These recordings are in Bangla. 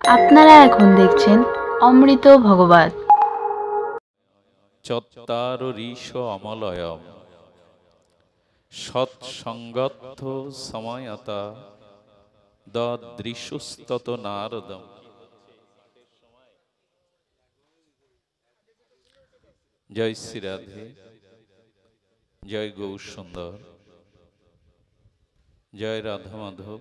আপনারা এখন দেখছেন অমৃত ভগবত। চত্তারো ঋষ অমলয়ম সৎসঙ্গত্থ সময়তা দদৃশুস্তত নারদম। জয় শ্রী রাধে, জয় গৌর সুন্দর, জয় রাধা মাধব।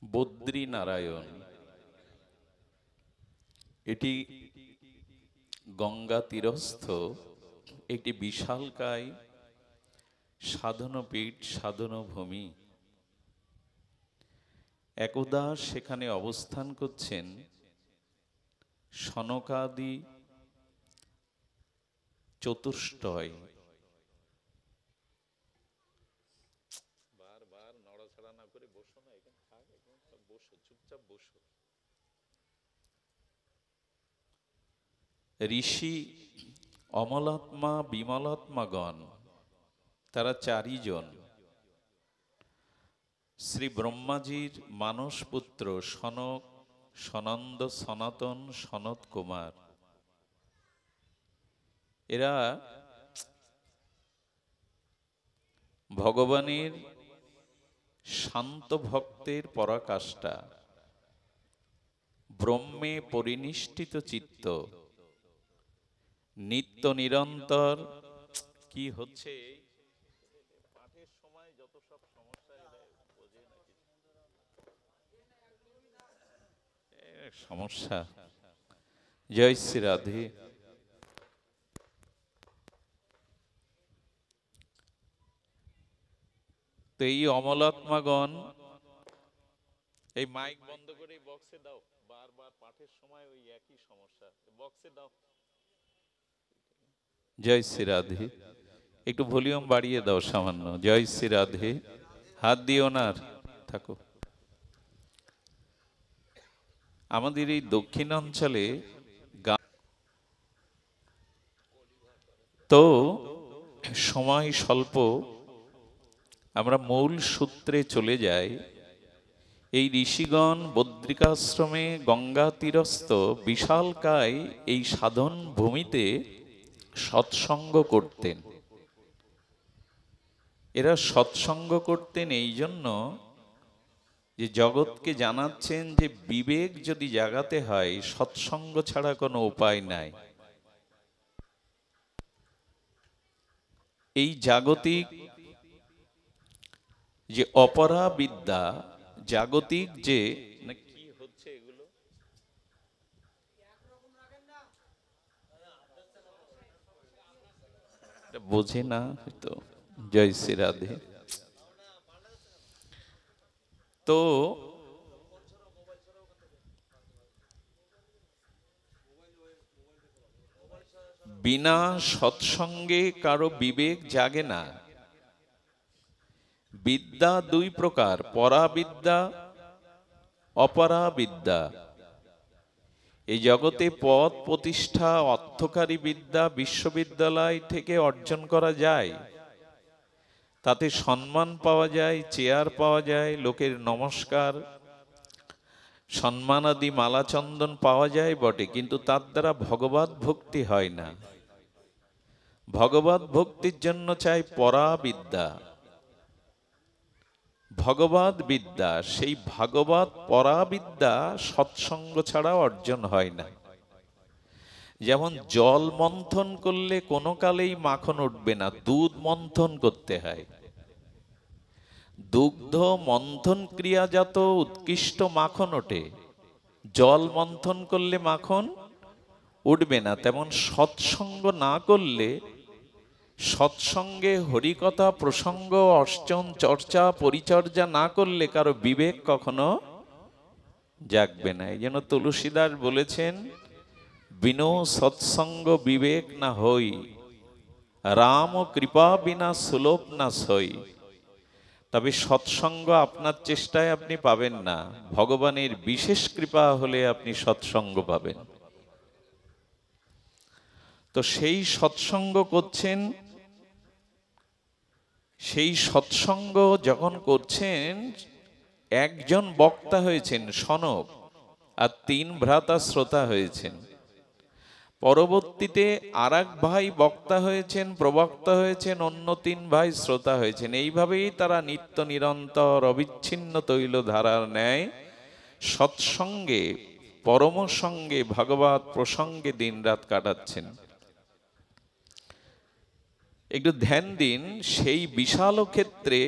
বদ্রী নারায়ণ, এটি গঙ্গা তীরস্থ একটি বিশালকায় সাধনপীঠ, সাধনভূমি। একদা সেখানে অবস্থান করছেন সনকাদি চতুষ্টয়। বারবার নড়াচড়া না করে বসো না, এখানে থাক, বসো, চুপচাপ বসো। ঋষি অমলাত্মা বিমলাত্মাগণ, তারা 4 জন। শ্রী ব্রহ্মাজির মানস পুত্র সনক, সনন্দ, সনাতন, সনত কুমার। এরা ভগবানের শান্ত ভক্তের পরাকাষ্ঠা, ব্রহ্মে পরিনিষ্ঠিত চিত্ত, নিত্য নিরন্তর কি হচ্ছে পাঠের সময় যত সব সমস্যা, সমস্যা। জয় শ্রী রাধে। তো এই অমলাত্মাগণ, এই মাইক বন্ধ করে বক্সে দাও, বারবার পাঠের সময় ওই একই সমস্যা, বক্সে দাও। জয় শ্রী রাধে। একটু ভলিউম বাড়িয়ে দাও সামান্য। জয় শ্রী রাধে। হাত দিও না, থাকো। আমাদের এই দক্ষিণাঞ্চলে তো সময় স্বল্প, আমরা মূল সূত্রে চলে যাই। এই ঋষিগণ বদ্রিকাশ্রমে গঙ্গা তীরস্থ বিশালকায় এই সাধন ভূমিতে সৎসঙ্গ করতেন। এরা সৎসঙ্গ করতেন এই জন্য যে জগৎকে জানাচ্ছেন যে বিবেক যদি জাগাতে হয় সৎসঙ্গ ছাড়া কোনো উপায় নাই। এই জাগতিক যে অপরা বিদ্যা, জাগতিক যে কি হচ্ছে এগুলো বোঝে না তো। জয় শ্রী রাধে। তো বিনা সৎসঙ্গে কারো বিবেক জাগে না। বিদ্যা 2 প্রকার, পরাবিদ্যা, অপরাবিদ্যা। এই জগতে পদ প্রতিষ্ঠা, অর্থকারী বিদ্যা বিশ্ববিদ্যালয় থেকে অর্জন করা যায়। তাতে সম্মান পাওয়া যায়, চেয়ার পাওয়া যায়, লোকের নমস্কার, সম্মানাদি মালাচন্দন পাওয়া যায় বটে, কিন্তু তার দ্বারা ভগবত ভক্তি হয় না। ভগবত ভক্তির জন্য চাই পরাবিদ্যা, ভগবত বিদ্যা। সেই ভাগবত পরাবিদ্যা সৎসঙ্গ ছাড়া অর্জন হয় না। যেমন জল মন্থন করলে কোনো কালেই মাখন উঠবে না, দুধ মন্থন করতে হয়। দুগ্ধ মন্থন ক্রিয়াজাত উৎকৃষ্ট মাখন ওঠে, জল মন্থন করলে মাখন উঠবে না। তেমন সৎসঙ্গ না করলে, সৎসঙ্গে হরিকথা প্রসঙ্গ অর্চন চর্চা পরিচর্যা না করলে কারো বিবেক কখনো জাগবে না। এই জন্য তুলসীদাস বলেছেন, বিনো সৎসঙ্গ বিবেক না হই, রাম কৃপা বিনা সুলভ না সই। তবে সৎসঙ্গ আপনার চেষ্টায় আপনি পাবেন না, ভগবানের বিশেষ কৃপা হলে আপনি সৎসঙ্গ পাবেন। তো সেই সৎসঙ্গ করছেন সেই সৎসঙ্গ যখন করছেন, একজন বক্তা হয়েছেন সনক, আর 3 ভ্রাতা শ্রোতা হয়েছেন। পরবর্তীতে আরেক ভাই বক্তা হয়েছেন, প্রবক্তা হয়েছেন, অন্য 3 ভাই শ্রোতা হয়েছেন। এইভাবেই তারা নিত্য নিরন্তর অবিচ্ছিন্ন তৈল ধারার ন্যায় সৎসঙ্গে, পরম সঙ্গে, ভগবত প্রসঙ্গে দিনরাত কাটাচ্ছেন। একটু ধ্যান দিন, সেই বিশাল ক্ষেত্রে,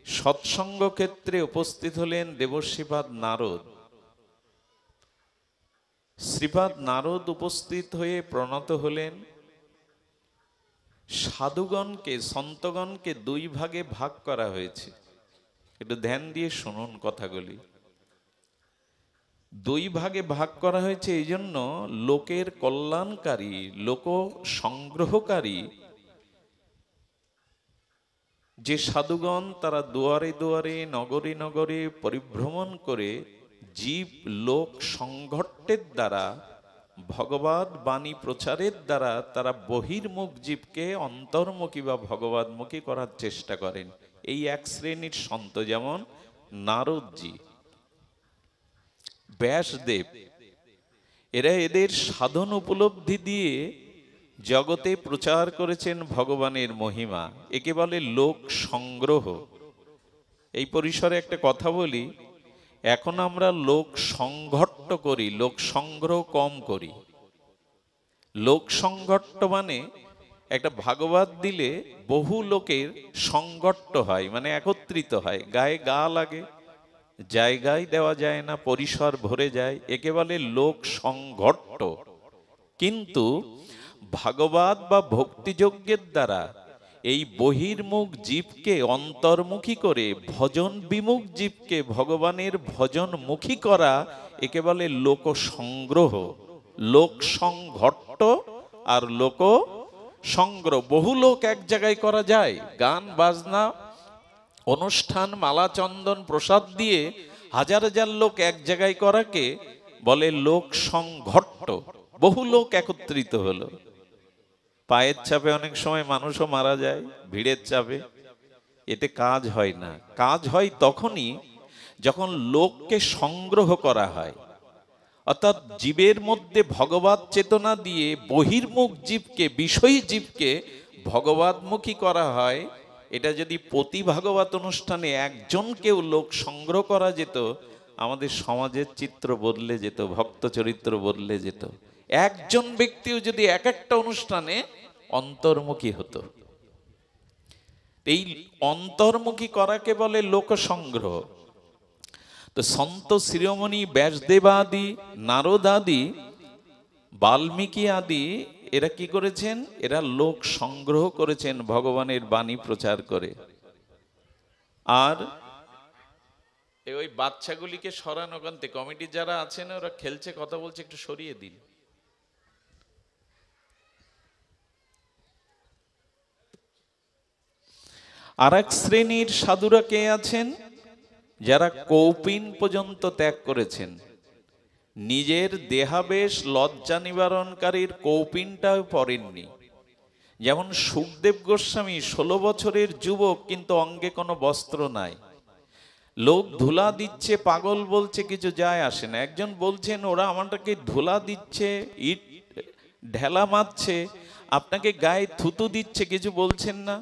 সৎসঙ্গ ক্ষেত্রে উপস্থিত হলেন দেবশ্রীপাদ নারদ। শ্রীপাদ নারদ উপস্থিত হয়ে প্রণত হলেন। সাধুগণকে, সন্তগণকে 2 ভাগে ভাগ করা হয়েছে। একটু ধ্যান দিয়ে শুনুন কথাগুলি। 2 ভাগে ভাগ করা হয়েছে এই জন্য, লোকের কল্যাণকারী, লোক সংগ্রহকারী যে সাধুগণ, তারা দুয়ারে দুয়ারে, নগরে নগরে পরিভ্রমণ করে জীব লোক সংঘট্টের দ্বারা, ভগবত বাণী প্রচারের দ্বারা তারা বহির্মুখ জীবকে অন্তর্মুখী বা ভগবতমুখী করার চেষ্টা করেন। এই এক শ্রেণীর সন্ত, যেমন নারদজি, ব্যাসদেব, এরা এদের সাধন উপলব্ধি দিয়ে জগতে প্রচার করেছেন ভগবানের মহিমা। একে বলে লোক সংগ্রহ। এই পরিসরে একটা কথা বলি, এখন আমরা লোক সংঘট্ট করি, লোক সংগ্রহ কম করি। লোক সংঘট্ট মানে একটা ভাগবত দিলে বহু লোকের সংঘট্ট হয়, মানে একত্রিত হয়, গায়ে গা লাগে, জায়গায় দেওয়া যায় না, পরিসর ভরে যায়, একে বলে লোক সংঘট্ট। কিন্তু ভাগবত বা ভক্তিযজ্ঞের দ্বারা এই বহির্মুখ জীবকে অন্তর্মুখী করে ভজন বিমুখ জীবকে ভগবানের ভজনমুখী করা, একে বলে লোক সংগ্রহ। লোক সংঘট্ট আর লোক সংগ্রহ। বহু লোক এক জায়গায় করা যায়, গান বাজনা, অনুষ্ঠান, মালা চন্দন প্রসাদ দিয়ে হাজার হাজার লোক এক জায়গায় করাকে বলে লোক সংঘট্ট। বহু লোক একত্রিত হলো। পায়ের চাপে অনেক সময় মানুষও মারা যায়, ভিড়ের চাপে। এতে কাজ হয় না। কাজ হয় তখনই যখন লোককে সংগ্রহ করা হয়, অর্থাৎ জীবের মধ্যে ভগবত চেতনা দিয়ে বহির্মুখ জীবকে, বিষয়ী জীবকে ভগবতমুখী করা হয়। এটা যদি প্রতি ভাগবত অনুষ্ঠানে একজনকেও লোক সংগ্রহ করা যেত, আমাদের সমাজের চিত্র বদলে যেত, ভক্ত চরিত্র বদলে যেত। একজন ব্যক্তিও যদি এক একটা অনুষ্ঠানে অন্তর্মুখী হতো। এই অন্তর্মুখী করাকে বলে লোক সংগ্রহ। তো সন্ত শিরোমণি ব্যাসদেবাদি, নারদাদি, বাল্মীকি আদি, এরা কি করেছেন? এরা লোক সংগ্রহ করেছেন ভগবানের বাণী প্রচার করে। আর ওই বাচ্চাগুলিকে সরানো কান্তে, কমিটি যারা আছেন ওরা খেলছে, কথা বলছে, একটু সরিয়ে দিন। আর এক শ্রেণীর সাধুরা কে আছেন? যারা কৌপিন পর্যন্ত ত্যাগ করেছেন। নিজের দেহাবেশ লজ্জা নিবারণকারীর কৌপিনটাও পরেননি। যেমন সুখদেব গোস্বামী 16 বছরের যুবক, কিন্তু অঙ্গে কোনো বস্ত্র নাই। লোক ধুলা দিচ্ছে, পাগল বলছে, কিছু যায় আসে না। একজন বলছেন, ওরা আমাকে ধুলা দিচ্ছে, ইট ঢেলা মারছে, আপনাকে গায়ে থুতু দিচ্ছে, কিছু বলছেন না?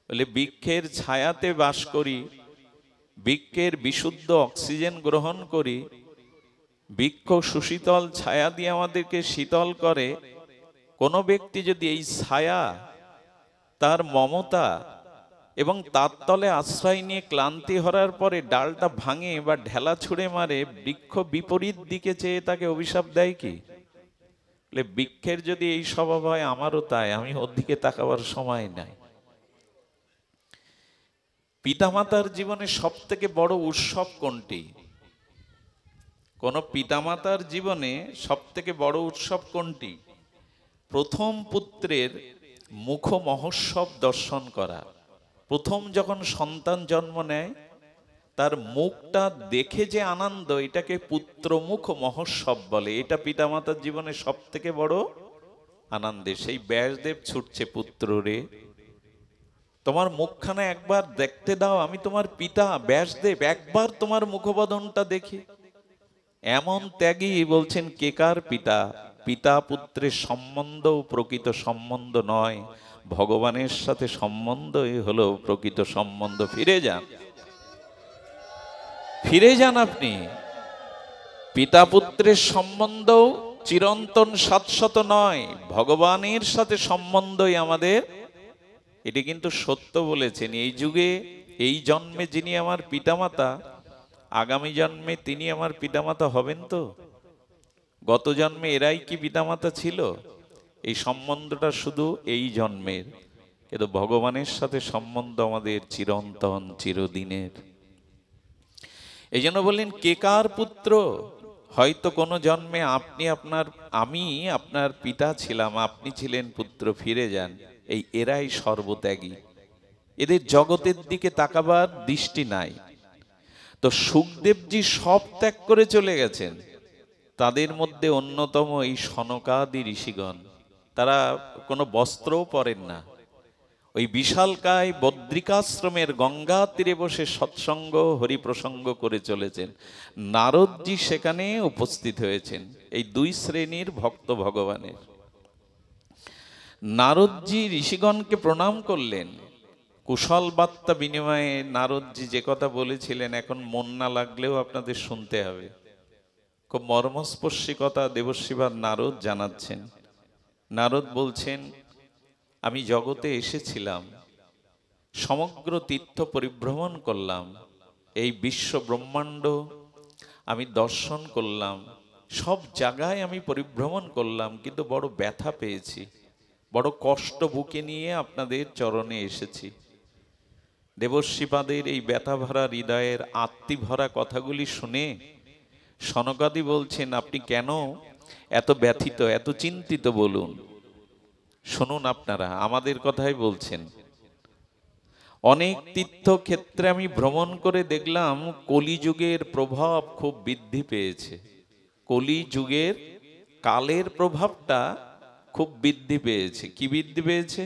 বলে বৃক্ষের ছায়াতে বাস করি, বৃক্ষের বিশুদ্ধ অক্সিজেন গ্রহণ করি, বৃক্ষ সুশীতল ছায়া দিয়ে আমাদেরকে শীতল করে। কোনো ব্যক্তি যদি এই ছায়া, তার মমতা এবং তার তলে আশ্রয় নিয়ে ক্লান্তি হারার পরে ডালটা ভাঙে বা ঢেলা ছুঁড়ে মারে, বৃক্ষ বিপরীত দিকে চেয়ে তাকে অভিশাপ দেয় কি? বৃক্ষের যদি এই স্বভাব হয়, আমারও তাই, আমি ওর দিকে তাকাবার সময় নাই। পিতামাতার জীবনে সব থেকে বড় উৎসব কোনটি? কোন পিতামাতার জীবনে সব থেকে বড় উৎসব কোনটি? প্রথম পুত্রের মুখ মহোৎসব দর্শন করা। প্রথম যখন সন্তান জন্ম নেয়, তার মুখটা দেখে যে আনন্দ, এটাকে পুত্রমুখ মহোৎসব বলে। এটা পিতামাতার জীবনে সব থেকে বড় আনন্দের। সেই ব্যাসদেব ছুটছে পুত্র রে, তোমার মুখখানা একবার দেখতে দাও, আমি তোমার পিতা ব্যাসদেব, একবার তোমার মুখবদনটা দেখি। এমন ত্যাগী বলছেন কেকার পিতা। পিতা পুত্রের সম্বন্ধ প্রকৃত সম্বন্ধ নয়, ভগবানের সাথে সম্বন্ধই হলো প্রকৃত সম্বন্ধ। ফিরে যান, ফিরে যান আপনি। পিতা পুত্রের সম্বন্ধ চিরন্তন শাশ্বত নয়, ভগবানের সাথে সম্বন্ধই আমাদের। এটি কিন্তু সত্য বলেছেন। এই যুগে এই জন্মে যিনি আমার পিতামাতা, আগামী জন্মে তিনি আমার পিতামাতা হবেন তো? গত জন্মে এরাই কি পিতামাতা ছিল? এই সম্বন্ধটা শুধু এই জন্মের, কিন্তু ভগবানের সাথে সম্বন্ধ আমাদের চিরন্তন, চিরদিনের। এই জন্য বললেন কেকার পুত্র। হয়তো কোনো জন্মে আমি আপনার পিতা ছিলাম, আপনি ছিলেন পুত্র। ফিরে যান। এরাই সর্বত্যাগী, এদের জগতের দিকে তাকাবার দৃষ্টি নাই। তো সুখদেবজি সব ত্যাগ করে চলে গেছেন। তাদের মধ্যে অন্যতম এই সনকাদি ঋষিগণ। তারা কোনো বস্ত্রও পরেন না, ওই বিশালকায় বদ্রিকাশ্রমের গঙ্গা তীরে বসে সৎসঙ্গ হরিপ্রসঙ্গ করে চলেছেন। নারদজি সেখানে উপস্থিত হয়েছেন। এই দুই শ্রেণীর ভক্ত ভগবানের। নারদজি ঋষিগণকে প্রণাম করলেন, কুশল বার্তা বিনিময়ে নারদজি যে কথা বলেছিলেন, এখন মন না লাগলেও আপনাদের শুনতে হবে। খুব মর্মস্পর্শী কথা দেবর্ষিবার নারদ জানাচ্ছেন। নারদ বলছেন, আমি জগতে এসেছিলাম, সমগ্র তীর্থ পরিভ্রমণ করলাম, এই বিশ্ব ব্রহ্মাণ্ড আমি দর্শন করলাম, সব জায়গায় আমি পরিভ্রমণ করলাম, কিন্তু বড় ব্যথা পেয়েছি, বড় কষ্ট বুকে নিয়ে আপনাদের চরণে এসেছি। দেবর্ষিপাদের এই ব্যথা ভরা হৃদয়ের আত্মি ভরা কথাগুলি শুনে সনকাদি বলছেন, আপনি কেন এত ব্যথিত, এত চিন্তিত বলুন। শুনুন আপনারা, আমাদের কথাই বলছেন। অনেক তীর্থক্ষেত্রে আমি ভ্রমণ করে দেখলাম কলিযুগের প্রভাব খুব বৃদ্ধি পেয়েছে। কলিযুগের কালের প্রভাবটা খুব বৃদ্ধি পেয়েছে। কি বৃদ্ধি পেয়েছে?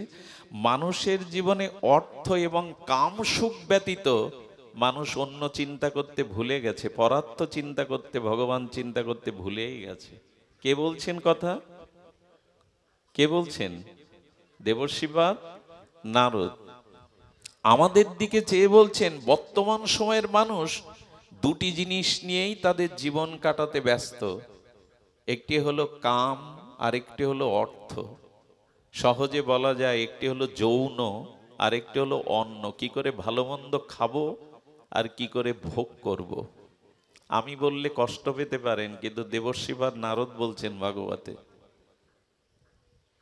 মানুষের জীবনে অর্থ এবং কাম সুখ ব্যতীত মানুষ অন্য চিন্তা করতে ভুলে গেছে, পরার্থ চিন্তা করতে, ভগবান চিন্তা করতে ভুলেই গেছে। কে বলছেন কথা? কে বলছেন? দেবর্ষিপাদ নারদ আমাদের দিকে চেয়ে বলছেন, বর্তমান সময়ের মানুষ দুটি জিনিস নিয়েই তাদের জীবন কাটাতে ব্যস্ত। একটি হলো কাম, আর একটি হলো অর্থ। সহজে বলা যায়, একটি হলো যৌন, আর একটি হলো অন্ন। কি করে ভালো মন্দ খাবো আর কি করে ভোগ করব। আমি বললে কষ্ট পেতে পারেন, কিন্তু দেবর্ষিপাদ নারদ বলছেন ভাগবতে।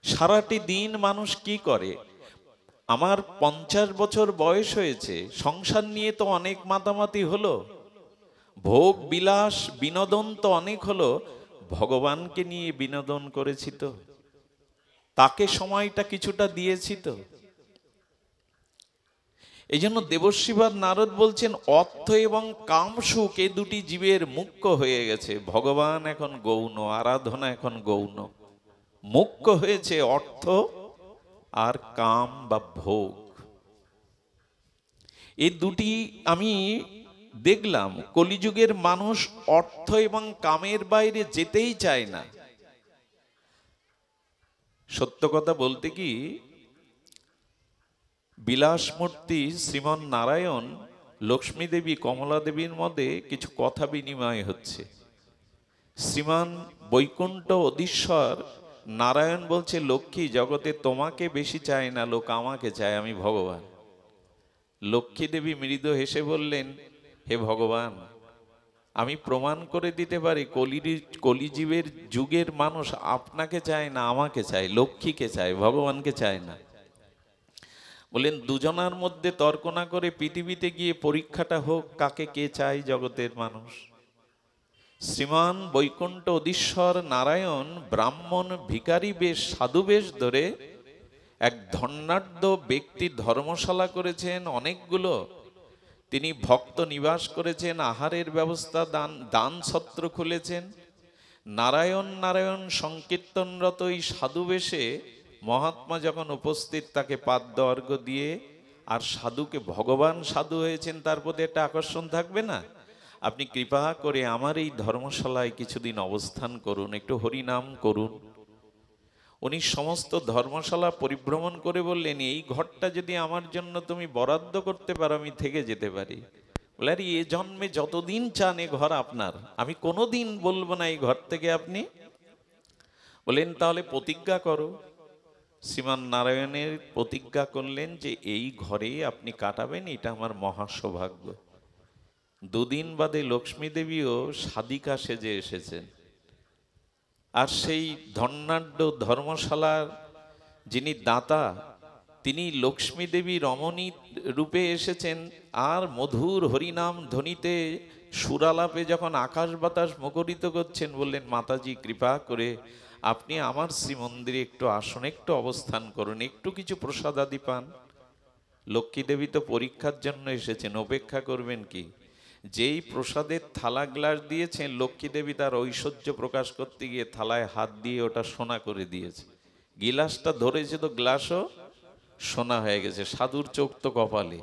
সারাটি দিন মানুষ কি করে? আমার 50 বছর বয়স হয়েছে, সংসার নিয়ে তো অনেক মাতামাতি হলো, ভোগ বিলাস বিনোদন তো অনেক হলো, ভগবানকে নিয়ে বিনোদন করেছি তো? তাকে সময়টা কিছুটা দিয়েছি তো? এই জন্য দেবর্ষিপাদ নারদ বলছেন, অর্থ এবং কাম সুখ এই দুটি জীবের মুখ্য হয়ে গেছে। ভগবান এখন গৌণ, আরাধনা এখন গৌণ। মুখ্য হয়েছে অর্থ আর কাম বা ভোগ। এই দুটি আমি দেখলাম। কলিযুগের মানুষ অর্থ এবং কামের বাইরে যেতেই চায় না। সত্য কথা বলতে কি, বিলাসমূর্তি শ্রীমন নারায়ণ লক্ষ্মী দেবী কমলা দেবীর মধ্যে কিছু কথা বিনিময় হচ্ছে। শ্রীমান বৈকুণ্ঠ অধীশ্বর নারায়ণ বলছে, লক্ষ্মী, জগতে তোমাকে বেশি চায় না, লোক আমাকে চায়, আমি ভগবান। লক্ষ্মী দেবী মৃদু হেসে বললেন, হে ভগবান, আমি প্রমাণ করে দিতে পারি কলিজীবের যুগের মানুষ আপনাকে চায় না, আমাকে চায়, লক্ষ্মীকে চায়, ভগবানকে চায় না। বলেন, দুজনার মধ্যে তর্ক না করে পৃথিবীতে গিয়ে পরীক্ষাটা হোক, কাকে কে চায় জগতের মানুষ। শ্রীমান বৈকুণ্ঠ অধীশ্বর নারায়ণ ব্রাহ্মণ ভিখারি বেশ, সাধু বেশ ধরে এক ধন্যাঢ্য ব্যক্তির ধর্মশালা করেছেন অনেকগুলো। তিনি ভক্ত নিবাস করেছেন, আহারের ব্যবস্থা, দান ছত্র খুলেছেন। নারায়ণ নারায়ণ সংকীর্তনরত এই সাধু বেশে মহাত্মা যখন উপস্থিত, তাকে পাদ্য অর্ঘ্য দিয়ে আর সাধুকে ভগবান সাধু হয়েছেন, তার প্রতি একটা আকর্ষণ থাকবে না? আপনি কৃপা করে আমার এই ধর্মশালায় কিছুদিন অবস্থান করুন, একটু হরিনাম করুন। উনি সমস্ত ধর্মশালা পরিভ্রমণ করে বললেন, এই ঘরটা যদি আমার জন্য তুমি বরাদ্দ করতে পারো আমি থেকে যেতে পারি। বলে, আরে এ জন্মে যতদিন চান এ ঘর আপনার, আমি কোনোদিন বলবো না এই ঘর থেকে আপনি। বলেন, তাহলে প্রতিজ্ঞা করো। শ্রীমান নারায়ণের প্রতিজ্ঞা করলেন যে এই ঘরেই আপনি কাটাবেন, এটা আমার মহা সৌভাগ্য। দুদিন বাদে লক্ষ্মী দেবীও সাধিকা সেজে এসেছেন। আর সেই ধন্যাঢ্য ধর্মশালার যিনি দাতা, তিনি লক্ষ্মী দেবী রমণী রূপে এসেছেন। আর মধুর হরিনাম ধ্বনিতে সুরালাপে যখন আকাশ বাতাস মুখরিত করছেন, বললেন, মাতাজি কৃপা করে আপনি আমার শ্রীমন্দিরে একটু আসুন, একটু অবস্থান করুন, একটু কিছু প্রসাদ আদি পান। লক্ষ্মী দেবী তো পরীক্ষার জন্য এসেছেন, অপেক্ষা করবেন কি? যেই প্রসাদের থালা গ্লাস দিয়েছেন, লক্ষ্মী দেবী তার ঐশ্বর্য প্রকাশ করতে গিয়ে থালায় হাত দিয়ে ওটা সোনা করে দিয়েছে। গিলাসটা ধরেছে তো গ্লাসও সোনা হয়ে গেছে। সাধুর চোখ তো কপালে।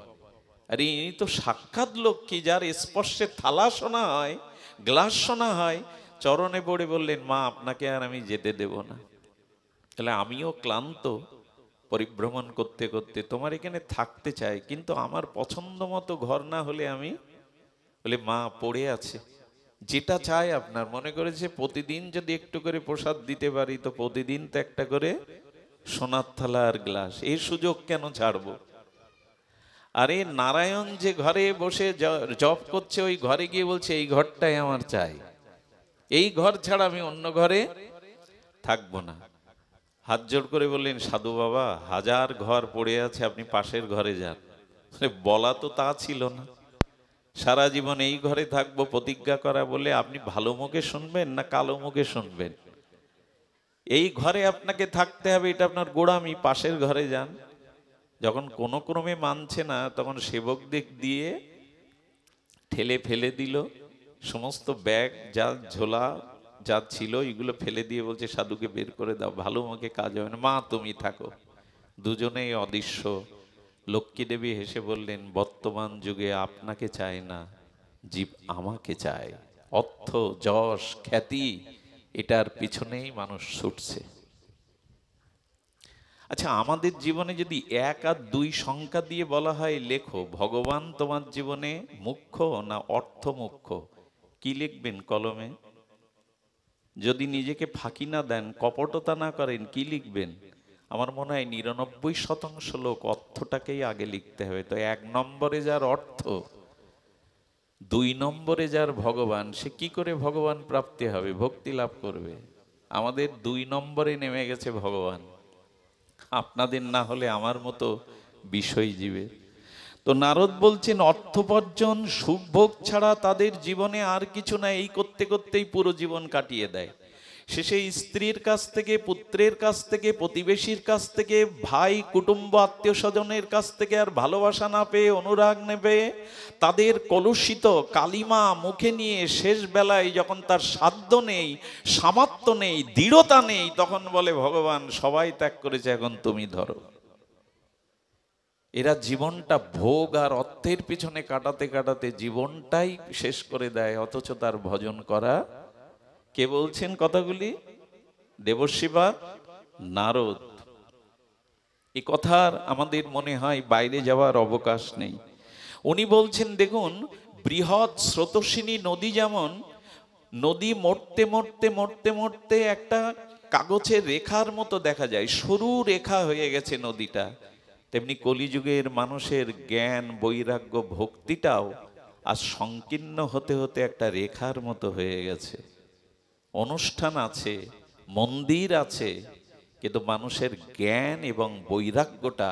আরে ইনি তো সাক্ষাৎ লক্ষ্মী, যার স্পর্শে থালা সোনা হয়, গ্লাস সোনা হয়। চরণে পড়ে বললেন, মা আপনাকে আর আমি যেতে দেব না। তাহলে আমিও ক্লান্ত পরিভ্রমণ করতে করতে, তোমার এখানে থাকতে চাই, কিন্তু আমার পছন্দ মতো ঘর না হলে আমি। বলে, মা পড়ে আছে, যেটা চাই আপনার। মনে করেছে প্রতিদিন যদি একটু করে প্রসাদ দিতে পারি, তো প্রতিদিন তো একটা করে সোনার থালা আর গ্লাস, এই সুযোগ কেন ছাড়বো? আরে নারায়ণ যে ঘরে বসে জপ করছে, ওই ঘরে গিয়ে বলছে এই ঘরটাই আমার চাই, এই ঘর ছাড়া আমি অন্য ঘরে থাকবো না। হাত জোড় করে বললেন, সাধু বাবা হাজার ঘর পড়ে আছে, আপনি পাশের ঘরে যান। বলা তো তা ছিল না, সারা জীবন এই ঘরে থাকবো প্রতিজ্ঞা করা। বলে, আপনি ভালো মুখে শুনবেন না কালো মুখে শুনবেন? এই ঘরে আপনাকে থাকতে হবে, এটা আপনার গোড়ামি, পাশের ঘরে যান। যখন কোনো ক্রমে মানছে না, তখন সেবকদের দিয়ে ঠেলে ফেলে দিল। সমস্ত ব্যাগ যা ঝোলা যা ছিল এগুলো ফেলে দিয়ে বলছে, সাধুকে বের করে দাও, ভালো মুখে কাজ হবে না, মা তুমি থাকো। দুজনেই অদৃশ্য। লক্ষ্মী দেবী হেসে বললেন, বর্তমান যুগে আপনাকে চায় না, জীব আমাকে চায়। অর্থ, যশ, খ্যাতি, এটার পিছনেই মানুষ ছুটছে। আচ্ছা, আমাদের জীবনে যদি 1 আর 2 সংখ্যা দিয়ে বলা হয় লেখো, ভগবান তোমার জীবনে মুখ্য না অর্থ মুখ্য, কি লিখবেন কলমে? যদি নিজেকে ফাঁকি না দেন, কপটতা না করেন, কি লিখবেন? আমার মনে হয় 99% লোক অর্থটাকেই আগে লিখতে হবে। তো 1 নম্বরে যার অর্থ, 2 নম্বরে যার ভগবান, সে কি করে ভগবান প্রাপ্তি হবে, ভক্তি লাভ করবে? আমাদের 2 নম্বরে নেমে গেছে ভগবান। আপনাদের না হলে আমার মতো বিষয় জীবে। তো নারদ বলছেন, অর্থোপার্জন সুখভোগ ছাড়া তাদের জীবনে আর কিছু না। এই করতে করতেই পুরো জীবন কাটিয়ে দেয়। শেষে স্ত্রীর কাছ থেকে, পুত্রের কাছ থেকে, প্রতিবেশীর কাছ থেকে, ভাই কুটুম্ব আত্মীয় স্বজনের কাছ থেকে আর ভালোবাসা না পেয়ে, অনুরাগ নেবে, তাদের কলুষিত কালিমা মুখে নিয়ে শেষ বেলায় যখন তার সাধ্য নেই, সামর্থ্য নেই, দৃঢ়তা নেই, তখন বলে, ভগবান সবাই ত্যাগ করেছে, এখন তুমি ধরো। এরা জীবনটা ভোগ আর অর্থের পিছনে কাটাতে কাটাতে জীবনটাই শেষ করে দেয়, অথচ তার ভজন করা। কে বলছেন কথাগুলি? দেবর্ষিবাদ নারদ। এই কথার আমাদের মনে হয় বাইরে যাওয়ার অবকাশ নেই। উনি বলছেন, দেখুন, বৃহৎ স্রোতস্বিনী নদী যেমন নদী মরতে মরতে মরতে মরতে একটা কাগজের রেখার মতো দেখা যায়, সরু রেখা হয়ে গেছে নদীটা, তেমনি কলিযুগের মানুষের জ্ঞান, বৈরাগ্য, ভক্তিটাও আজ সংকীর্ণ হতে হতে একটা রেখার মতো হয়ে গেছে। অনুষ্ঠান আছে, মন্দির আছে, কিন্তু মানুষের জ্ঞান এবং বৈরাগ্যটা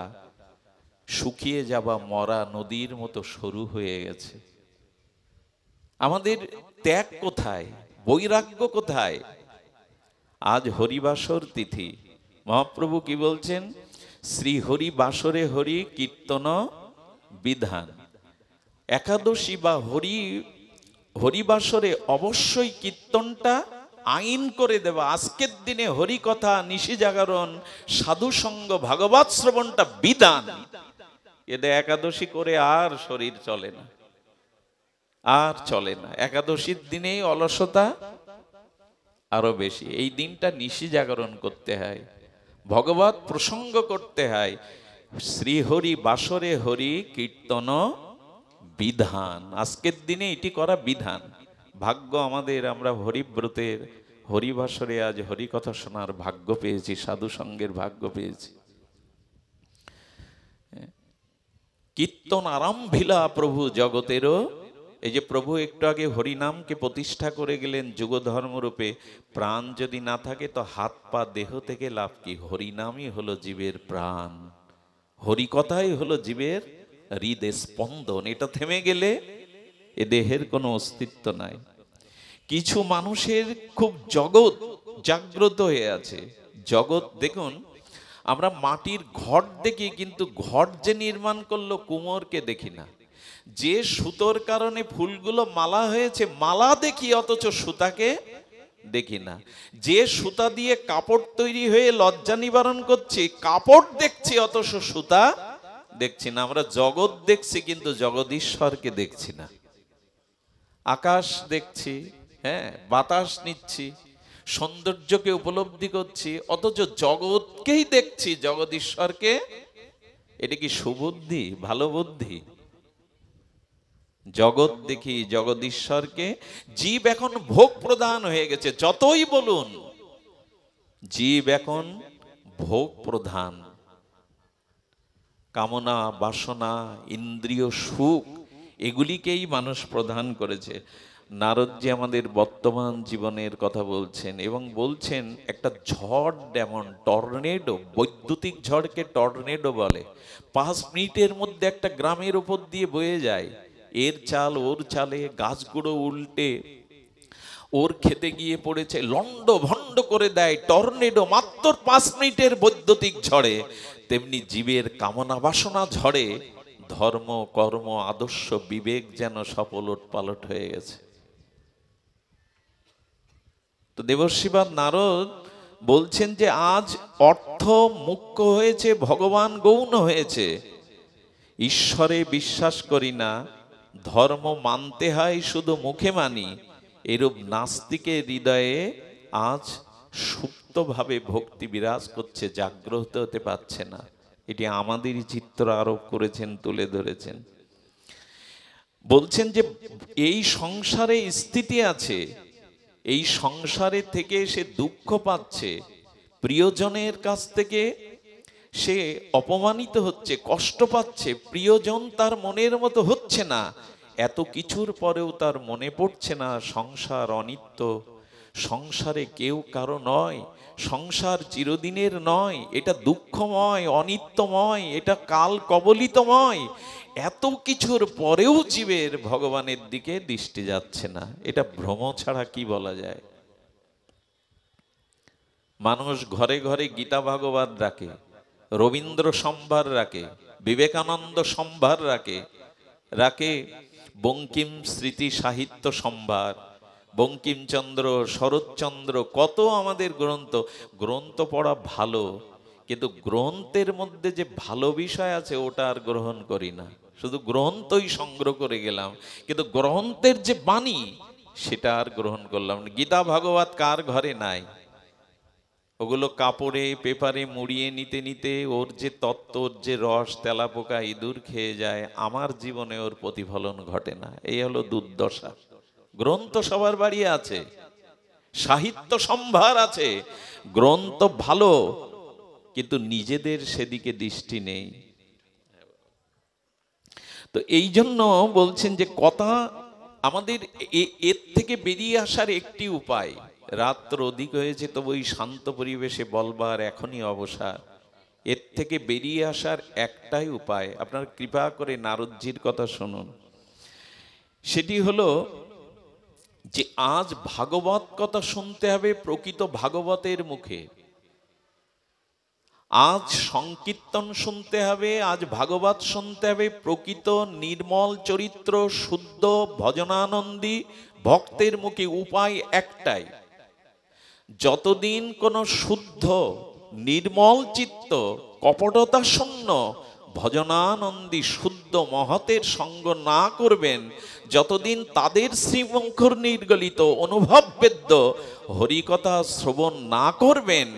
শুকিয়ে যাওয়া মরা নদীর মতো সরু হয়ে গেছে। আমাদের ত্যাগ কোথায়, বৈরাগ্য কোথায়? আজ হরিবাসর তিথি। মহাপ্রভু কি বলছেন? শ্রী হরি বাসরে হরি কীর্তন বিধান। একাদশী বা হরিবাসরে অবশ্যই কীর্তনটা আইন করে দেওয়া। আজকের দিনে হরি কথা, নিশি জাগরণ, সাধু সঙ্গ, ভাগবত শ্রবণটা বিধান। এদের একাদশী করে আর শরীর চলে না, আর চলে না। একাদশীর দিনেই অলসতা আরো বেশি। এই দিনটা নিশি জাগরণ করতে হয়, ভগবত প্রসঙ্গ করতে হয়। শ্রীহরি বাসরে হরি কীর্তন বিধান, আজকের দিনে এটি করা বিধান। ভাগ্য আমাদের, আমরা হরিব্রতের হরিবাসরে আজ হরিকথা শোনার ভাগ্য পেয়েছি, সাধু সঙ্গের ভাগ্য পেয়েছি। কীর্তন আরম্ভিলা প্রভু জগতেরও, এই যে প্রভু একটু আগে হরিনামকে প্রতিষ্ঠা করে গেলেন যুগ ধর্ম রূপে। প্রাণ যদি না থাকে তো হাত পা দেহ থেকে লাভ কি? হরিনামই হলো জীবের প্রাণ, হরিকথাই হলো জীবের হৃদয় স্পন্দন। এটা থেমে গেলে এ দেহের কোনো অস্তিত্ব নাই। কিছু মানুষের খুব জগৎ জাগ্রত হয়ে আছে। জগৎ দেখুন, আমরা মাটির ঘট দেখি, কিন্তু ঘট যে নির্মাণ করলো কুমোরকে দেখি না। যে সুতোর কারণে ফুলগুলো মালা হয়েছে মালা দেখি, অথচ সুতাকে দেখি না। যে সুতা দিয়ে কাপড় তৈরি হয়ে লজ্জা নিবারণ করছি, কাপড় দেখছি অথচ সুতা দেখছি না। আমরা জগৎ দেখছি কিন্তু জগদীশ্বরকে দেখছি না। আকাশ দেখছি, হ্যাঁ, বাতাস নিচ্ছি, সৌন্দর্যকে উপলব্ধি করছি, অথচ জগৎকেই দেখছি, জগদীশ্বরকে। এটা কি সুবুদ্ধি, ভালো বুদ্ধি? জগৎ দেখি, জগদীশ্বরকে। জীব এখন ভোগ প্রধান হয়ে গেছে, যতই বলুন জীব এখন ভোগ প্রধান। কামনা, বাসনা, ইন্দ্রিয় সুখ, এগুলিকেই মানুষ প্রধান করেছে। নারদজি আমাদের বর্তমান জীবনের কথা বলছেন এবং বলছেন একটা ঝড় যেমন টর্নেডো, বৈদ্যুতিক ঝড়কে টর্নেডো বলে, 5 মিনিটের মধ্যে একটা গ্রামের উপর দিয়ে বয়ে যায়। এর চাল ওর চালে, গাছগুলো উল্টে ওর খেতে গিয়ে পড়েছে, লন্ড ভন্ড করে দেয় টর্নেডো মাত্র 5 মিনিটের বৈদ্যুতিক ঝড়ে। তেমনি জীবের কামনা বাসনা ঝড়ে ধর্ম, কর্ম, আদর্শ, বিবেক যেন সব ওলট পালট হয়ে গেছে। তো দেবর্ষিবাদ নারদ বলছেন যে আজ অর্থ মুখ্য হয়েছে, ভগবান গৌণ হয়েছে। ঈশ্বরে বিশ্বাস করি না, ধর্ম মানতে হয় শুধু মুখে মানি, এরূপ নাস্তিকের হৃদয়ে আজ সুপ্তভাবে ভক্তি বিরাজ করছে, জাগ্রত হতে পারছে না। এটি আমাদেরই চিত্র আরোপ করেছেন, তুলে ধরেছেন। বলছেন যে এই সংসারে স্থিতি আছে, এই সংসারে থেকে সে দুঃখ পাচ্ছে, প্রিয়জনের কাছ থেকে সে অপমানিত হচ্ছে, কষ্ট পাচ্ছে, প্রিয়জন তার মনের মতো হচ্ছে না। এত কিছুর পরেও তার মনে পড়ছে না সংসার অনিত্য, সংসারে কেউ কারো নয়, সংসার চিরদিনের নয়, এটা দুঃখময়, অনিত্যময়, এটা কাল কবলিতময়। এত কিছুর পরেও জীবের ভগবানের দিকে দৃষ্টি যাচ্ছে না। এটা ভ্রম ছাড়া কি বলা যায়? মানুষ ঘরে ঘরে গীতা ভাগবত রাখে, রবীন্দ্র সম্ভার রাখে, বিবেকানন্দ সম্ভার রাখে বঙ্কিম স্মৃতি সাহিত্য সম্ভার, বঙ্কিমচন্দ্র, শরৎচন্দ্র, কত আমাদের গ্রন্থ পড়া ভালো, কিন্তু গ্রন্থের মধ্যে যে ভালো বিষয় আছে ওটা আর গ্রহণ করি না। শুধু গ্রন্থই সংগ্রহ করে গেলাম, কিন্তু গ্রন্থের যে বাণী সেটা আর গ্রহণ করলাম না। গীতা ভাগবত কার ঘরে নাই? ওগুলো কাপড়ে পেপারে মুড়িয়ে নিতে নিতে ওর যে তত্ত্ব, ওর যে রস তেলাপোকা ইঁদুর খেয়ে যায়, আমার জীবনে ওর প্রতিফলন ঘটে না। এই হলো দুর্দশা। গ্রন্থ সবার বাড়ি আছে, সাহিত্য সম্ভার আছে, গ্রন্থ ভালো, কিন্তু নিজেদের সেদিকে দৃষ্টি নেই। তো এই জন্য বলছেন যে কথা আমাদের এর থেকে বেরিয়ে আসার একটি উপায়, রাত্র অধিক হয়েছে তবু ওই শান্ত পরিবেশে বলবার এখনই অবসর। এর থেকে বেরিয়ে আসার একটাই উপায়, আপনার কৃপা করে নারদজির কথা শুনুন। সেটি হলো যে আজ ভাগবত কথা শুনতে হবে প্রকৃত ভাগবতের মুখে, আজ সংকীর্তন শুনতে হবে, আজ ভাগবত শুনতে হবে প্রকৃত নির্মল চরিত্র শুদ্ধ ভজনানন্দী ভক্তের মুখে। উপায় একটাই, যতদিন কোন শুদ্ধ নির্মল চিত্ত কপটতা শূন্য ভজনানন্দী শুদ্ধ মহতের সঙ্গ না করবেন, যতদিন তাদের শ্রীমুখর নির্গলিত অনুভববেদ্য হরিকথা শ্রবণ না করবেন,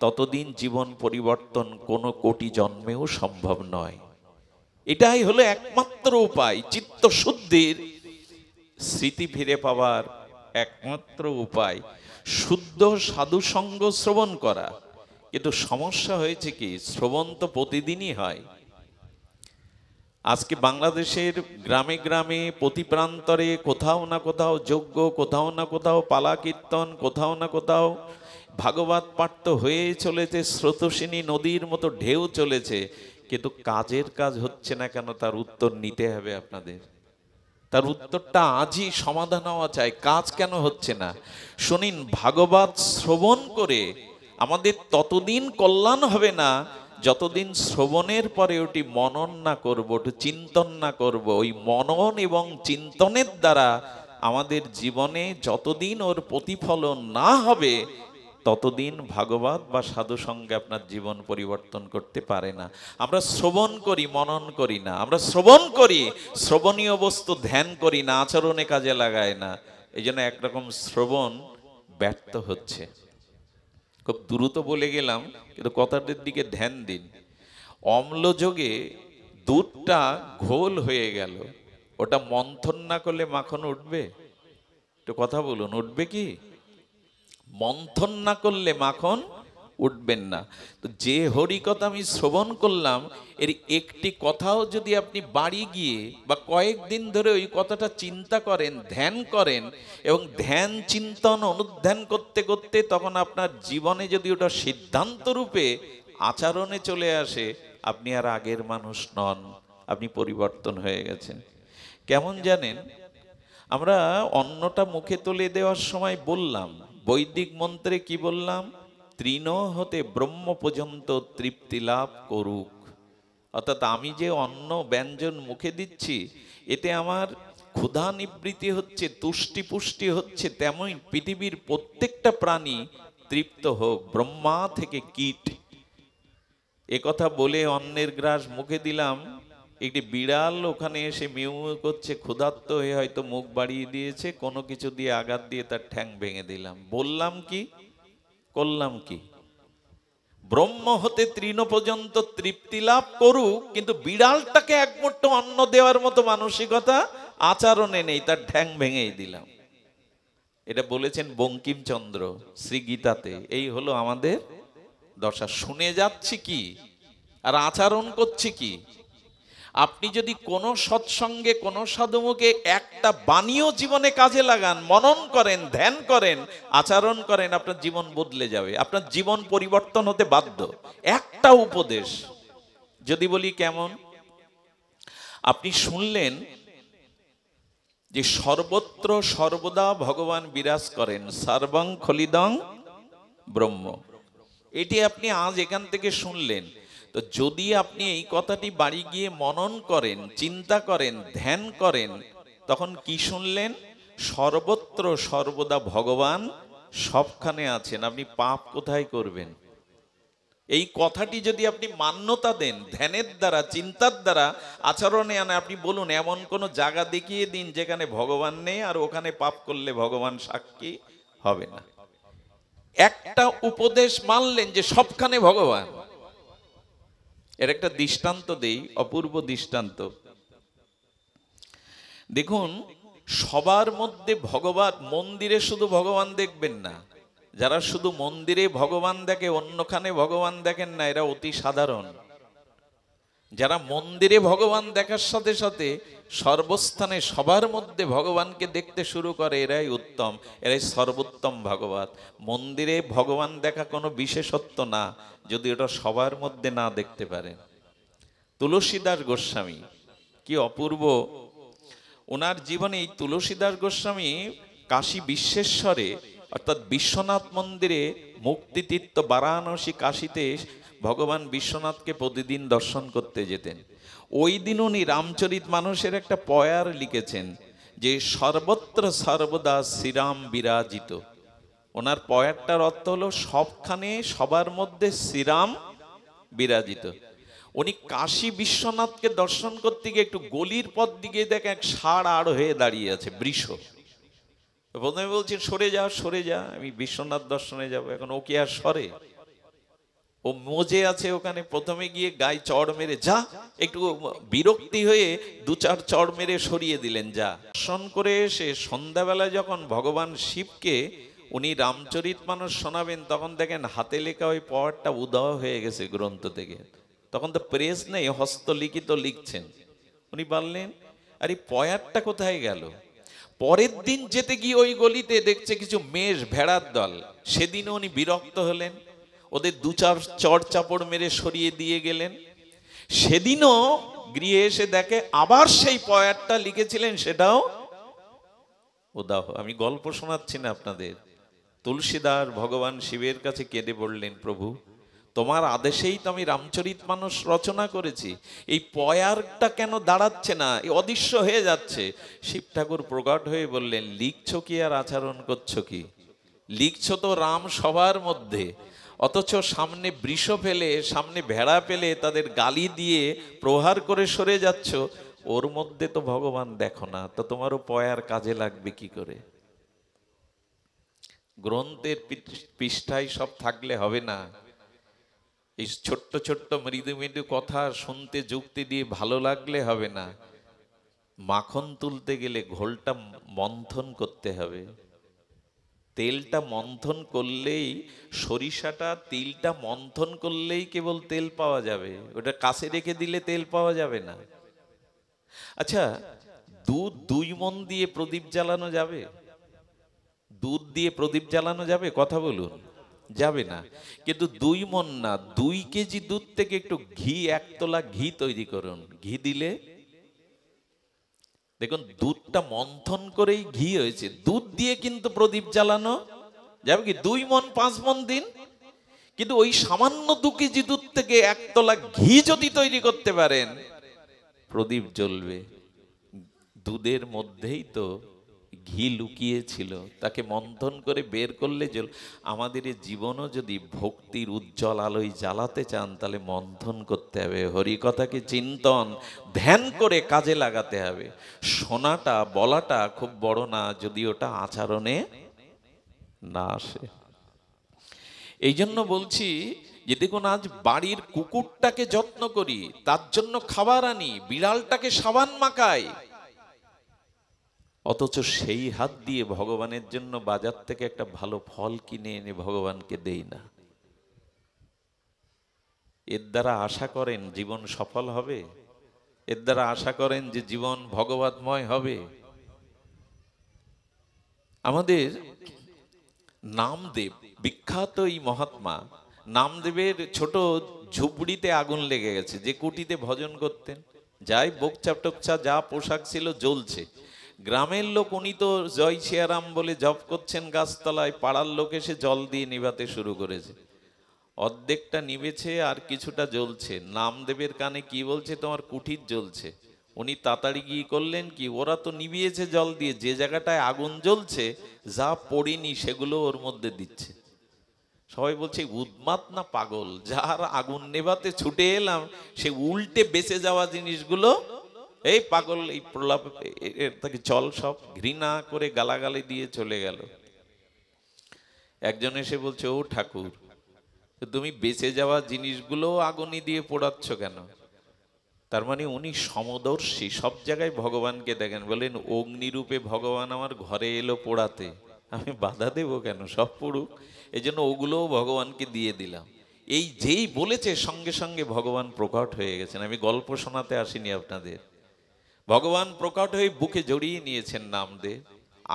ততদিন জীবন পরিবর্তন কোনো কোটি জন্মেও সম্ভব নয়। এটাই হলো একমাত্র উপায়, চিত্ত শুদ্ধির, স্মৃতি ফিরে পাওয়ার একমাত্র উপায় শুদ্ধ সাধু সঙ্গ শ্রবণ করা। কিন্তু সমস্যা হয়েছে কি, শ্রবণ তো প্রতিদিনই হয়। আজকে বাংলাদেশের গ্রামে গ্রামে প্রতি প্রান্তরে কোথাও না কোথাও যজ্ঞ, কোথাও না কোথাও পালা কীর্তন, কোথাও না কোথাও ভাগবত পাঠ তো হয়ে চলেছে, স্রোতস্বিনী নদীর মতো ঢেউ চলেছে, কিন্তু কাজের কাজ হচ্ছে না কেন? তার উত্তর নিতে হবে আপনাদের। তার উত্তরটা আজই সমাধান হওয়া চাই। কাজ কেন হচ্ছে না শুনিন। ভাগবত শ্রবণ করে আমাদের ততদিন কল্যাণ হবে না যতদিন শ্রবণের পরে ওটি মনন না করব, ওটি চিন্তন না করব। ওই মনন এবং চিন্তনের দ্বারা আমাদের জীবনে যতদিন ওর প্রতিফলন না হবে, ততদিন ভাগবত বা সাধু সঙ্গে আপনার জীবন পরিবর্তন করতে পারে না। আমরা শ্রবণ করি, মনন করি না। আমরা শ্রবণ করি, শ্রবণীয় বস্তু ধ্যান করি না, আচরণে কাজে লাগায় না। এই জন্য একরকম শ্রবণ ব্যর্থ হচ্ছে। খুব দ্রুত বলে গেলাম, কিন্তু কথাটার দিকে ধ্যান দিন। অম্লযোগে দুধটা ঘোল হয়ে গেল, ওটা মন্থন না করলে মাখন উঠবে? একটু কথা বলুন, উঠবে কি? মন্থন না করলে মাখন উঠবেন না। তো যে হরিকথা আমি শ্রবণ করলাম, এর একটি কথাও যদি আপনি বাড়ি গিয়ে বা কয়েকদিন ধরে ওই কথাটা চিন্তা করেন, ধ্যান করেন, এবং ধ্যান চিন্তন অনুধ্যান করতে করতে তখন আপনার জীবনে যদি ওটা সিদ্ধান্ত রূপে আচরণে চলে আসে, আপনি আর আগের মানুষ নন, আপনি পরিবর্তন হয়ে গেছেন। কেমন জানেন, আমরা অন্নটা মুখে তুলে দেওয়ার সময় বললাম, বৈদিক মন্ত্রে কি বললাম? তৃণ হতে ব্রহ্ম পর্যন্ত তৃপ্তি লাভ করুক। অর্থাৎ আমি যে অন্ন ব্যঞ্জন মুখে দিচ্ছি, এতে আমার ক্ষুধা নিবৃত্তি হচ্ছে, তুষ্টি পুষ্টি হচ্ছে, তেমন পৃথিবীর প্রত্যেকটা প্রাণী তৃপ্ত হোক, ব্রহ্মা থেকে কীট। একথা বলে অন্নের গ্রাস মুখে দিলাম, একটি বিড়াল ওখানে এসে মিউ মিউ করছে, ক্ষুধার্ত হয়ে হয়তো মুখ বাড়িয়ে দিয়েছে, কোনো কিছু দিয়ে আঘাত দিয়ে তার ঠ্যাং ভেঙে দিলাম। বললাম কি, করলাম কি? ব্রহ্ম হতে তৃণ পর্যন্ত তৃপ্তি লাভ করুক, কিন্তু বিড়ালটাকে এক মুঠো অন্ন দেওয়ার মতো মানসিকতা আচরণে নেই, তার ঠ্যাং ভেঙেই দিলাম। এটা বলেছেন বঙ্কিমচন্দ্র শ্রী গীতাতে। এই হলো আমাদের দশা। শুনে যাচ্ছি কি আর আচরণ করছি কি? আপনি যদি কোনো সৎসঙ্গে, কোনো সাধুমুখে একটা বাণীও জীবনে কাজে লাগান, মনন করেন, ধ্যান করেন, আচরণ করেন, আপনার জীবন বদলে যাবে, আপনার জীবন পরিবর্তন হতে বাধ্য। একটা উপদেশ যদি বলি, কেমন? আপনি শুনলেন যে সর্বত্র সর্বদা ভগবান বিরাজ করেন, সর্বং খলিদং ব্রহ্ম। এটি আপনি আজ এখান থেকে শুনলেন। তো যদি আপনি এই কথাটি বাড়ি গিয়ে মনন করেন, চিন্তা করেন, ধ্যান করেন, তখন কি শুনলেন? সর্বত্র সর্বদা ভগবান সবখানে আছেন, আপনি পাপ কোথায় করবেন? এই কথাটি যদি আপনি মান্যতা দেন, ধ্যানের দ্বারা, চিন্তার দ্বারা আচরণে আনে, আপনি বলুন এমন কোন জায়গা দেখিয়ে দিন যেখানে ভগবান নেই, আর ওখানে পাপ করলে ভগবান সাক্ষী হবে না। একটা উপদেশ মানলেন যে সবখানে ভগবান। এর একটা দৃষ্টান্ত দেই, অপূর্ব দৃষ্টান্ত। দেখুন, সবার মধ্যে ভগবান, মন্দিরে শুধু ভগবান দেখবেন না। যারা শুধু মন্দিরে ভগবান দেখে, অন্যখানে ভগবান দেখেন না, এরা অতি সাধারণ। যারা মন্দিরে ভগবান দেখার সাথে সাথে সর্বস্থানে সবার মধ্যে ভগবানকে দেখতে শুরু করে, এরাই উত্তম, এরাই সর্বোত্তম ভাগবত। মন্দিরে ভগবান দেখা কোনো বিশেষত্ব না, যদি ওটা সবার মধ্যে না দেখতে পারেন। তুলসীদাস গোস্বামী, কি অপূর্ব ওনার জীবনে! এই তুলসীদাস গোস্বামী কাশী বিশ্বেশ্বরে অর্থাৎ বিশ্বনাথ মন্দিরে, মুক্তিতীর্থ বারাণসী কাশীতে ভগবান বিশ্বনাথকে প্রতিদিন দর্শন করতে যেতেন। ওই দিন উনি রামচরিত মানসের একটা পয়ার লিখেছেন যে সর্বত্র সর্বদা শ্রীরাম বিরাজিত। ওনার পয়ারটার অর্থ হলো সবখানে সবার মধ্যে শ্রীরাম বিরাজিত। উনি কাশী বিশ্বনাথকে দর্শন করতে গিয়ে একটু গলির পথ দিকে দেখে এক ষাঁড় আড় হয়ে দাঁড়িয়ে আছে, বৃষ। প্রথমে বলছেন সরে যা সরে যা, আমি বিশ্বনাথ দর্শনে যাব। এখন ও কি আর সরে? ও মজে আছে ওখানে। প্রথমে গিয়ে গায়ে চড় মেরে, যা, একটু বিরক্তি হয়ে দু চার চড় মেরে সরিয়ে দিলেন, যা। দর্শন করে এসে সন্ধ্যাবেলায় যখন ভগবান শিবকে উনি রামচরিতমানস শোনাবেন, তখন দেখেন হাতে লেখা ওই পাওয়ারটা উধাও হয়ে গেছে গ্রন্থ থেকে। তখন তো প্রেস নেই, হস্তলিখিত লিখছেন। উনি বললেন, আরে পয়ারটা কোথায় গেল? পরের দিন যেতে গিয়ে ওই গলিতে দেখছে কিছু মেষ ভেড়ার দল। সেদিনও উনি বিরক্ত হলেন, ওদের দু চার চড় চাপড় মেরে সরিয়ে দিয়ে গেলেন। সেদিনও গৃহে এসে দেখে আবার সেই পয়ারটা লিখেছিলেন, সেটাও উদাহ। আমি গল্প শোনাচ্ছি না আপনাদের। তুলসীদাস ভগবান শিবের কাছে কেঁদে বললেন, প্রভু তোমার আদেশেই তো আমি রামচরিতমানস রচনা করেছি, এই পয়ারটা কেন দাঁড়াচ্ছে না, এই অদৃশ্য হয়ে যাচ্ছে। শিব ঠাকুর প্রকট হয়ে বললেন, লিখছো কি আর আচরণ করছো কি? লিখছো তো রাম সবার মধ্যে, অথচ সামনে বৃষ ফেলে, সামনে ভেড়া ফেলে তাদের গালি দিয়ে প্রহার করে সরে যাচ্ছ। ওর মধ্যে তো ভগবান দেখো না, তো তোমারও পয়ার কাজে লাগবে কি করে? গ্রন্থের পৃষ্ঠায় সব থাকলে হবে না। এই ছোট্ট ছোট্ট মৃদু মৃদু কথা শুনতে যুক্তি দিয়ে ভালো লাগলে হবে না। মাখন তুলতে গেলে ঘোলটা মন্থন করতে হবে। তেলটা মন্থন করলেই, সরিষাটা তিলটা মন্থন করলেই কেবল তেল পাওয়া যাবে, ওটা কাছে রেখে দিলে তেল পাওয়া যাবে না। আচ্ছা, দুধ 2 মণ দিয়ে প্রদীপ জ্বালানো যাবে? দুধ দিয়ে প্রদীপ জ্বালানো যাবে? কথা বলুন, যাবে না। কিন্তু 2 মণ না, 2 কেজি দুধ থেকে একটু ঘি, 1 তোলা ঘি তৈরি করুন, ঘি দিলে দেখুন দুধটা মন্থন করেই ঘি হয়েছে। দুধ দিয়ে কিন্তু প্রদীপ জ্বালানো যাবে কি? 2 মণ 5 মণ দিন, কিন্তু ওই সামান্য 2 কেজি দুধ থেকে 1 তোলা ঘি যদি তৈরি করতে পারেন, প্রদীপ জ্বলবে। দুধের মধ্যেই তো ঘি লুকিয়ে ছিল, তাকে মন্থন করে বের করলে জ্বল। আমাদের জীবনও যদি ভক্তির উজ্জ্বল আলোয় জ্বালাতে চান, তাহলে মন্থন করতে হবে, হরিকথাকে চিন্তন ধ্যান করে কাজে লাগাতে হবে। শোনাটা বলাটা খুব বড় না, যদি ওটা আচরণে না আসে। এই জন্য বলছি যে দেখুন, আজ বাড়ির কুকুরটাকে যত্ন করি, তার জন্য খাবার আনি, বিড়ালটাকে সাবান মাখাই, অথচ সেই হাত দিয়ে ভগবানের জন্য বাজার থেকে একটা ভালো ফল কিনে এনে ভগবানকে দেই না। এর দ্বারা আশা করেন জীবন সফল হবে? এর দ্বারা আশা করেন যে জীবন ভগবতময় হবে? আমাদের নামদেব, বিখ্যাত এই মহাত্মা, নামদেবের ছোট ঝুপড়িতে আগুন লেগে গেছে। যে কুটিতে ভজন করতেন, যাই বোকচা টোকচা যা পোশাক ছিল জ্বলছে। গ্রামের লোক, উনি তো জয় সিয়ারাম বলে জপ করছেন গাছতলায়, পাড়ার লোক এসে জল দিয়ে নিভাতে শুরু করেছে। অর্ধেকটা নিভেছে আর কিছুটা জ্বলছে। নামদেবের কানে কি বলছে, তোমার কুঠির জ্বলছে। উনি তাড়াতাড়ি গিয়ে করলেন কি, ওরা তো নিভিয়েছে জল দিয়ে, যে জায়গাটায় আগুন জ্বলছে যা পড়িনি সেগুলো ওর মধ্যে দিচ্ছে। সবাই বলছে উন্মাদ না পাগল, যার আগুন নেভাতে ছুটে এলাম সে উল্টে বেঁচে যাওয়া জিনিসগুলো, এই পাগল, এই প্রলাপ, তাকে চল, সব ঘৃণা করে গালাগালি দিয়ে চলে গেল। একজন এসে বলছে, ও ঠাকুর, তুমি বেঁচে যাওয়া জিনিসগুলো আগুনি দিয়ে পোড়াচ্ছ কেন? তার মানে উনি সমদর্শী, সব জায়গায় ভগবানকে দেখেন। বলেন, অগ্নিরূপে ভগবান আমার ঘরে এলো পোড়াতে, আমি বাধা দেব কেন? সব পড়ুক। এই জন্য ওগুলোও ভগবানকে দিয়ে দিলাম। এই যেই বলেছে সঙ্গে সঙ্গে ভগবান প্রকট হয়ে গেছেন। আমি গল্প শোনাতে আসিনি আপনাদের। ভগবান প্রকট হয়ে বুকে জড়িয়ে নিয়েছেন নামদেব।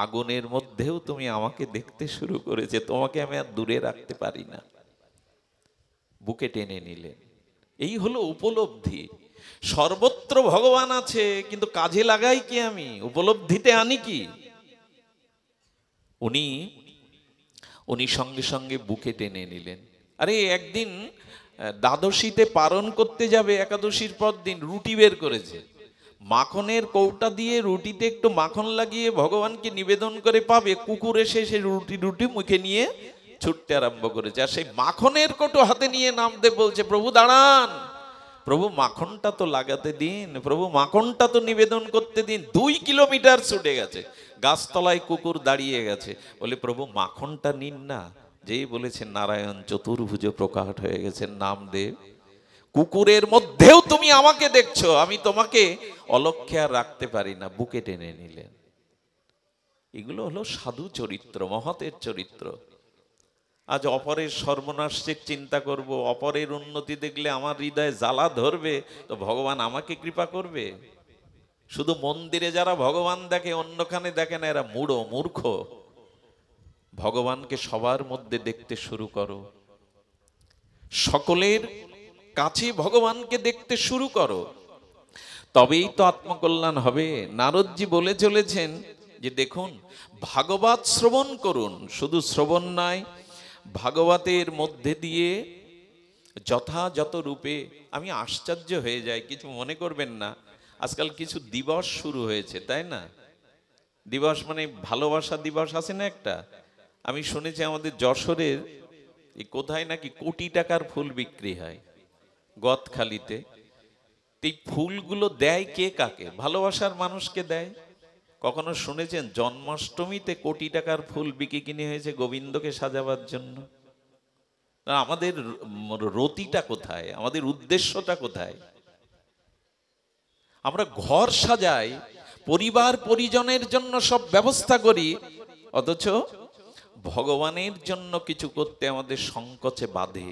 আগুনের মধ্যেও তুমি আমাকে দেখতে শুরু করেছে, তোমাকে আমি আর দূরে রাখতে পারি না। বুকে টেনে নিলেন। এই হলো উপলব্ধি। সর্বত্র ভগবান আছে, কিন্তু কাজে লাগাই কি আমি? উপলব্ধিতে আনি কি? উনি সঙ্গে সঙ্গে বুকে টেনে নিলেন। আরে একদিন দ্বাদশীতে পালন করতে যাবে, একাদশীর পর দিন রুটি বের করেছে। মাখনের কৌটা দিয়ে রুটিতে একটু মাখন লাগিয়ে ভগবানকে নিবেদন করে পাবে, কুকুর এসে সে রুটি মুখে নিয়ে ছুটতে আরম্ভ করেছে। আর সেই মাখনের কৌটো হাতে নিয়ে নামদেব বলছে, প্রভু দাঁড়ান, প্রভু মাখনটা তো লাগাতে দিন, প্রভু মাখনটা তো নিবেদন করতে দিন। 2 কিলোমিটার ছুটে গেছে, গাছতলায় কুকুর দাঁড়িয়ে গেছে, বলে প্রভু মাখনটা নিন না। যেই বলেছেন নারায়ণ চতুর্ভুজ প্রকাশ হয়ে গেছেন নামদেব, কুকুরের মধ্যেও তুমি আমাকে দেখছো, আমি তোমাকে অলক্ষ্যে আর রাখতে পারি না, বুকে টেনে নিলেন। এগুলো হলো সাধু চরিত্র, মহতের চরিত্র। আজ অপরের সর্বনাশের চিন্তা করব, অপরের উন্নতি দেখলে আমার হৃদয়ে জ্বালা ধরবে, তো ভগবান আমাকে কৃপা করবে? শুধু মন্দিরে যারা ভগবান দেখে, অন্যখানে দেখে না, এরা মূঢ় মূর্খ। ভগবানকে সবার মধ্যে দেখতে শুরু করো, সকলের কাছে ভগবানকে দেখতে শুরু করো, তবেই তো আত্মকল্যাণ হবে। নারদজি বলে চলেছেন যে দেখুন, ভাগবত শ্রবণ করুন। শুধু শ্রবণ নয়, ভাগবতের মধ্যে দিয়ে যথাযথ রূপে, আমি আশ্চর্য হয়ে যাই, কিছু মনে করবেন না, আজকাল কিছু দিবস শুরু হয়েছে, তাই না? দিবস মানে ভালোবাসা দিবস আছে না একটা। আমি শুনেছি আমাদের যশোরের কোথায় নাকি কোটি টাকার ফুল বিক্রি হয়, গদখালিতে। এই ফুলগুলো দেয় কে কাকে? ভালোবাসার মানুষকে দেয়। কখনো শুনেছেন জন্মাষ্টমীতে কোটি টাকার ফুল বিক্রি কিনে হয়েছে গোবিন্দকে সাজাবার জন্য? আমাদের রতিটা কোথায়? আমাদের উদ্দেশ্যটা কোথায়? আমরা ঘর সাজাই, পরিবার পরিজনের জন্য সব ব্যবস্থা করি, অথচ ভগবানের জন্য কিছু করতে আমাদের সংকোচে বাধে।